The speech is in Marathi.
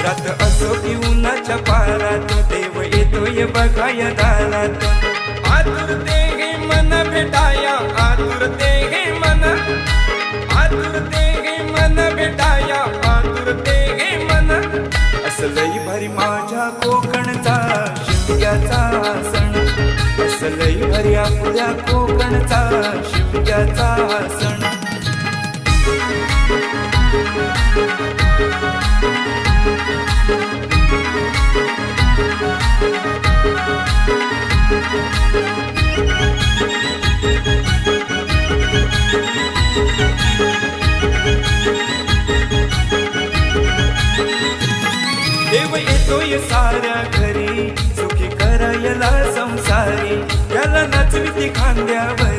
रात असो की उन्हाच्या पारात देव येतोय बघाया दारात। आतुरते हे मन भेटाया, आतुरते हे मन, आतुरते हे मन भेटाया, आतुरते हे मन। असलई भारी माझ्या कोकणचा शिमग्याचा सण, असलई भारी आपल्या कोकणचा शिमग्याचा सण। देव येतोय साऱ्या घरी, सुखी करायला संसारी, त्याला नाचविती खांद्यावर।